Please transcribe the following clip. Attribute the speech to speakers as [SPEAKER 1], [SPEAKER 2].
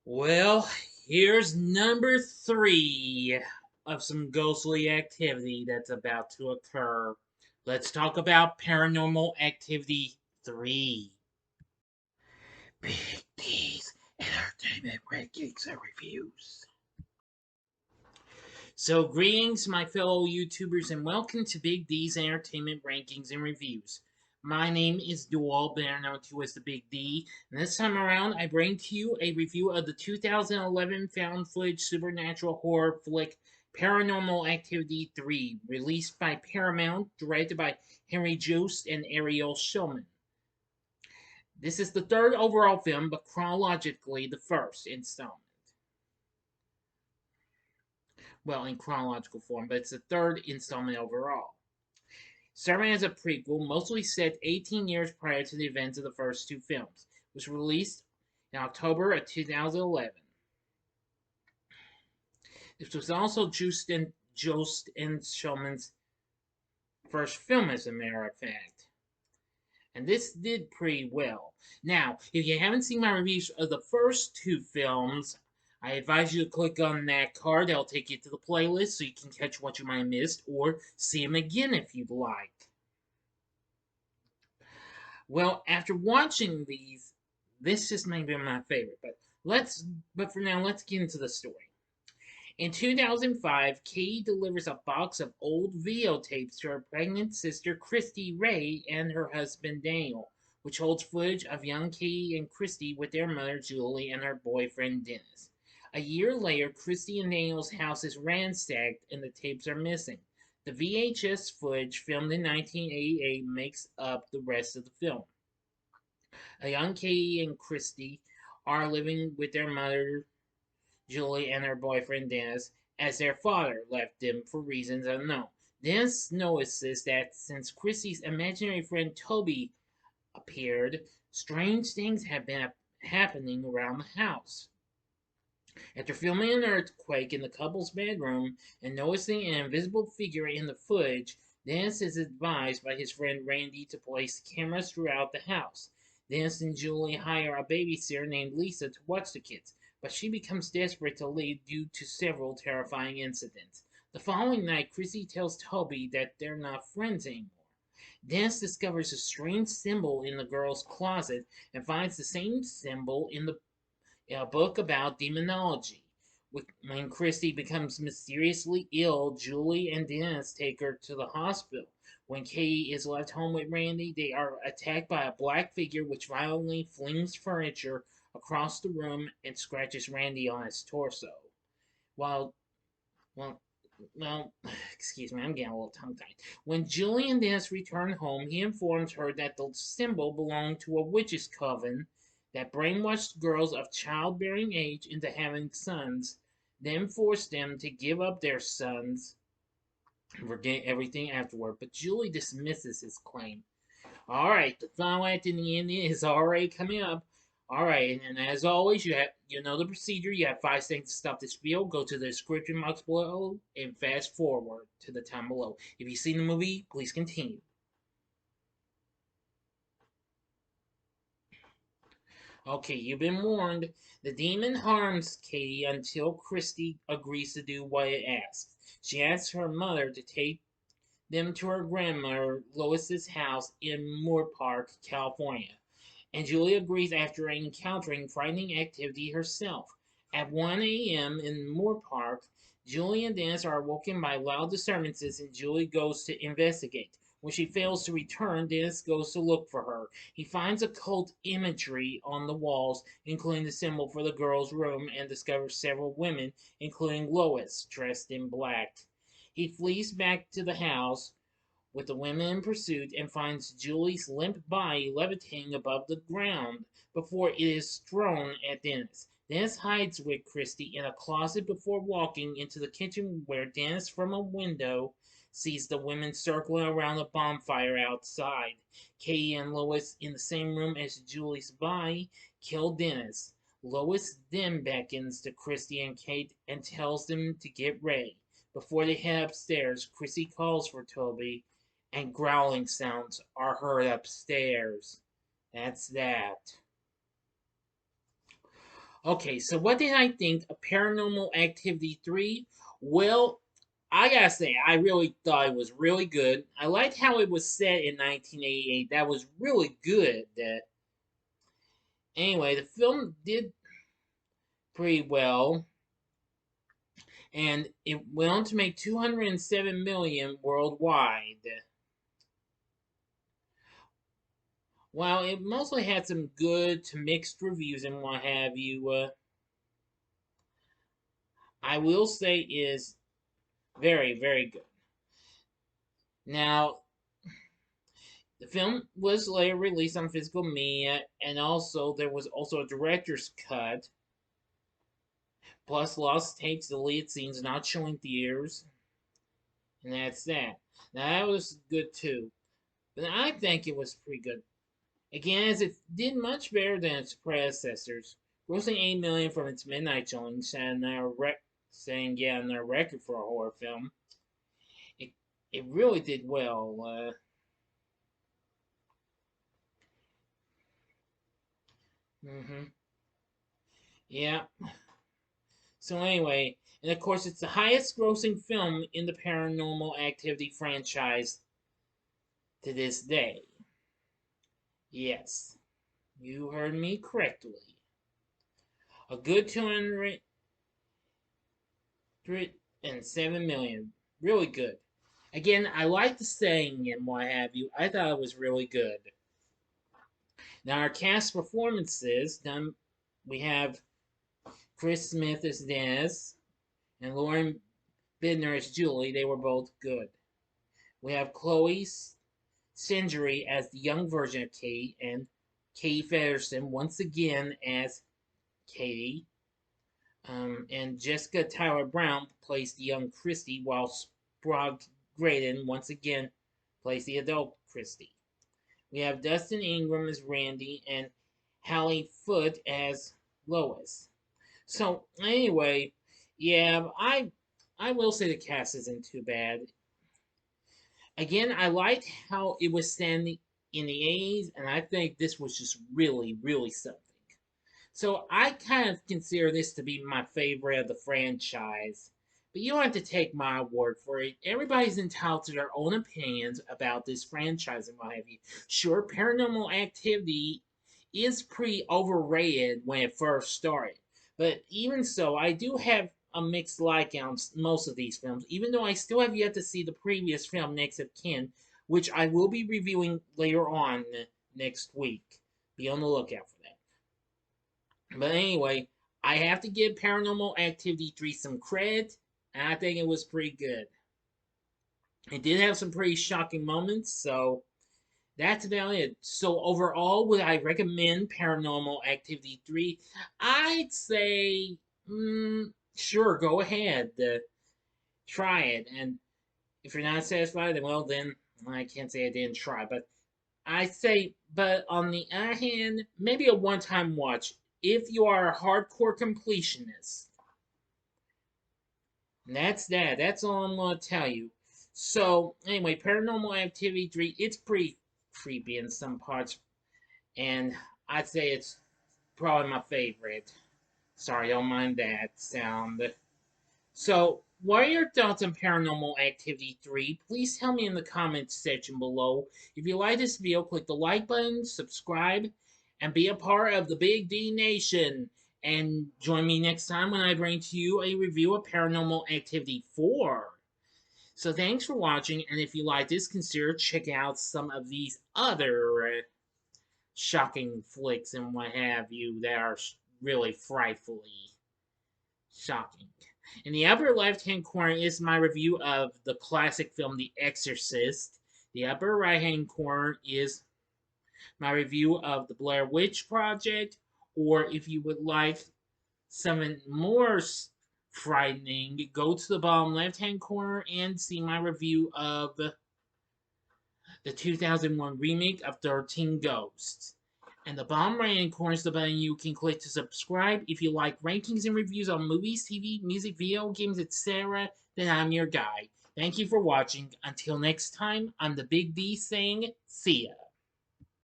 [SPEAKER 1] Well, here's number 3 of some ghostly activity that's about to occur. Let's talk about Paranormal Activity 3. Big D's Entertainment Rankings and Reviews. So, greetings, my fellow YouTubers, and welcome to Big D's Entertainment Rankings and Reviews. My name is Dual, better known to as the Big D, and this time around I bring to you a review of the 2011 found footage supernatural horror flick Paranormal Activity 3, released by Paramount, directed by Henry Jost and Ariel Schulman. This is the third overall film, but chronologically the first installment. Well, in chronological form, but it's the third installment overall. Serving as a prequel, mostly set 18 years prior to the events of the first two films, was released in October of 2011. This was also Jost and Schulman's first film, as a matter of fact. And this did pretty well. Now, if you haven't seen my reviews of the first two films, I advise you to click on that card. That'll take you to the playlist so you can catch what you might have missed or see them again if you'd like. Well, after watching these, this just may be my favorite. But for now, let's get into the story. In 2005, Katie delivers a box of old videotapes to her pregnant sister Christy Ray and her husband Daniel, which holds footage of young Katie and Christy with their mother Julie and her boyfriend Dennis. A year later, Christy and Daniel's house is ransacked and the tapes are missing. The VHS footage filmed in 1988 makes up the rest of the film. A young Katie and Christy are living with their mother Julie and her boyfriend Dennis, as their father left them for reasons unknown. Dennis notices that since Christy's imaginary friend Toby appeared, strange things have been happening around the house. After filming an earthquake in the couple's bedroom and noticing an invisible figure in the footage, Dennis is advised by his friend Randy to place cameras throughout the house. Dennis and Julie hire a babysitter named Lisa to watch the kids, but she becomes desperate to leave due to several terrifying incidents. The following night, Chrissy tells Toby that they're not friends anymore. Dennis discovers a strange symbol in the girl's closet and finds the same symbol in a book about demonology. When Christy becomes mysteriously ill, Julie and Dennis take her to the hospital. When Katie is left home with Randy, they are attacked by a black figure which violently flings furniture across the room and scratches Randy on his torso. While, well, well, excuse me, I'm getting a little tongue-tied. When Julie and Dennis return home, he informs her that the symbol belonged to a witch's coven that brainwashed girls of childbearing age into having sons, then forced them to give up their sons and forget everything afterward. But Julie dismisses his claim. Alright, the final act in the ending is already coming up. Alright, and as always, you know the procedure. You have 5 seconds to stop this video. Go to the description box below and fast forward to the time below. If you've seen the movie, please continue. Okay, you've been warned. The demon harms Katie until Christy agrees to do what it asks. She asks her mother to take them to her grandmother Lois's house in Moore Park, California, and Julie agrees after encountering frightening activity herself. At 1 a.m. in Moore Park, Julie and Dennis are awoken by loud disturbances and Julie goes to investigate. When she fails to return, Dennis goes to look for her. He finds occult imagery on the walls, including the symbol for the girl's room, and discovers several women, including Lois, dressed in black. He flees back to the house with the women in pursuit and finds Julie's limp body levitating above the ground before it is thrown at Dennis. Dennis hides with Christy in a closet before walking into the kitchen where Dennis from a window sees the women circling around a bonfire outside. Katie and Lois in the same room as Julie's body kill Dennis. Lois then beckons to Christy and Kate and tells them to get ready. Before they head upstairs, Chrissy calls for Toby, and growling sounds are heard upstairs. That's that. Okay, so what did I think of Paranormal Activity 3? Well, I gotta say, I really thought it was really good. I liked how it was set in 1988. That was really good. Anyway, the film did pretty well, and it went on to make 207 million worldwide. While it mostly had some good to mixed reviews and what have you, I will say is very, very good. Now, the film was later released on physical media, and also there was also a director's cut, plus lost tapes, deleted scenes not showing theaters, and that's that. Now that was good too, but I think it was pretty good. Again, as it did much better than its predecessors, grossing 8 million from its midnight showing, saying yeah, on their record for a horror film. It it really did well. Hmm Yeah. So anyway, and of course, it's the highest grossing film in the Paranormal Activity franchise to this day. Yes, you heard me correctly. A good 207 million. Really good. Again, I like the saying and what have you. I thought it was really good. Now, our cast performances, we have Chris Smith as Dennis and Lauren Bidner as Julie. They were both good. We have Chloe Singery as the young version of Kate, and Katie Featherston once again as Katie. And Jessica Tyler Brown plays the young Christy, while Sprague Graydon once again plays the adult Christy. We have Dustin Ingram as Randy and Hallie Foote as Lois. So anyway, yeah, I will say the cast isn't too bad. Again, I liked how it was standing in the 80s, and I think this was just really, really something. So I kind of consider this to be my favorite of the franchise. But you don't have to take my word for it. Everybody's entitled to their own opinions about this franchise and what have you. Sure, Paranormal Activity is pretty overrated when it first started. But even so, I do have a mixed like on most of these films, even though I still have yet to see the previous film, Next of Kin, which I will be reviewing later on next week. Be on the lookout for that. But anyway, I have to give Paranormal Activity 3 some credit, and I think it was pretty good. It did have some pretty shocking moments, so that's about it. So overall, would I recommend Paranormal Activity 3? I'd say, sure, go ahead. Try it. And if you're not satisfied, then well, then I can't say I didn't try. But I say, but on the other hand, maybe a one-time watch if you are a hardcore completionist. And that's that. That's all I'm gonna tell you. So anyway, Paranormal Activity 3, it's pretty creepy in some parts, and I'd say it's probably my favorite. Sorry, don't mind that sound. So, what are your thoughts on Paranormal Activity 3? Please tell me in the comments section below. If you like this video, click the like button, subscribe, and be a part of the Big D Nation. And join me next time when I bring to you a review of Paranormal Activity 4. So thanks for watching, and if you like this, consider checking out some of these other shocking flicks and what have you that are really frightfully shocking. In the upper left-hand corner is my review of the classic film The Exorcist. The upper right-hand corner is my review of the Blair Witch Project, or if you would like something more frightening, go to the bottom left-hand corner and see my review of the 2001 remake of 13 Ghosts. And the bottom right hand corner is the button you can click to subscribe. If you like rankings and reviews on movies, TV, music, video games, etc., then I'm your guy. Thank you for watching. Until next time, I'm the Big D saying, see ya.